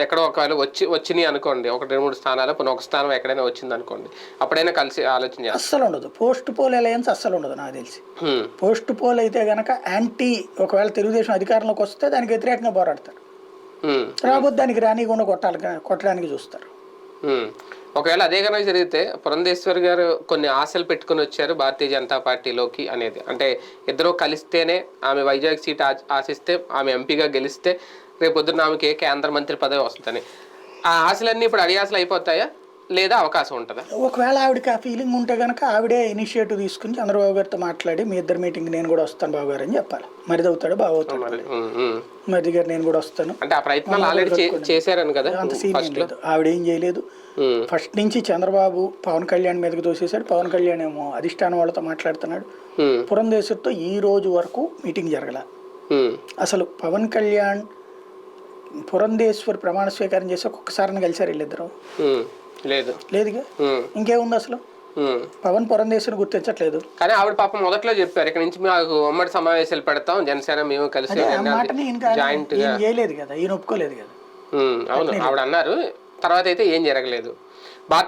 ఎక్కడో ఒకవేళ వచ్చినాయి అనుకోండి, 1-2-3 స్థానాలు, పోనీ ఒక స్థానం ఎక్కడైనా వచ్చింది అనుకోండి, అప్పుడైనా కలిసి ఆలోచన చేస్తారు. అస్సలు ఉండదు. పోస్ట్ పోల్ అలయన్స్ అస్సలు ఉండదు నాకు తెలిసి. హ్మ్. పోస్ట్ పోల్ అయితే గనక యాంటీ, ఒకవేళ తెలుగుదేశం అధికారంలోకి వస్తే దానికి వ్యతిరేకంగా పోరాడతారు. హ్మ్. రాబోతే దానికి రానికుండా కొట్టడానికి చూస్తారు. ఒకవేళ అదే కనుక జరిగితే పురంధేశ్వర్ గారు కొన్ని ఆశలు పెట్టుకుని వచ్చారు భారతీయ జనతా పార్టీలోకి అనేది, అంటే ఇద్దరు కలిస్తేనే ఆమె వైజాగ్ సీట్ ఆశిస్తే, ఆమె ఎంపీగా గెలిస్తే రేపొద్దున ఆమెకి కేంద్ర మంత్రి పదవి వస్తుందని. ఆ ఆశలన్నీ ఇప్పుడు అడియాసలు అయిపోతాయా, లేదా అవకాశం ఉంటుందా? ఒకవేళ ఆవిడకి ఆ ఫీలింగ్ ఉంటే కనుక ఆవిడే ఇనిషియేటివ్ తీసుకుని చంద్రబాబు గారితో మాట్లాడి, మీ ఇద్దరు మీటింగ్ నేను కూడా వస్తాను బాబు గారు అని చెప్పాలి. మరిది అవుతాడు, బాబు అవుతాడు, మరిది గారు నేను కూడా వస్తాను అంటే ఆ ప్రయత్నాలు ఆల్రెడీ చేశారని కదా. అంత సీన్ లేదు, ఆవిడ ఏం చేయలేదు. ఫస్ట్ నుంచి చంద్రబాబు పవన్ కళ్యాణ్ మీదకి తోసేశాడు. పవన్ కళ్యాణ్ ఏమో అధిష్టానం వాళ్ళతో మాట్లాడుతున్నాడు. పురంధేశ్వరితో ఈ రోజు వరకు మీటింగ్ జరగల. అసలు పవన్ కళ్యాణ్ పురంధేశ్వరి ప్రమాణ స్వీకారం చేసి ఒక్కొక్కసారి కలిసారు వీళ్ళిద్దరు? లేదుగా. ఇంకేముంది అసలు? పవన్ పురంధేశ్వరిని గుర్తించట్లేదు. కానీ ఆవిడ పాపం మొదట్లో చెప్పారు, ఇక్కడ నుంచి మాకు ఉమ్మడి సమావేశాలు పెడతాం, జనసేన మేము కలిసి జాయింట్ చేయలేదు కదా, ఈయన ఒప్పుకోలేదు కదా. అవును, ఆవిడ అన్నారు. తర్వాత అయితే ఏం జరగలేదు. భారతీయ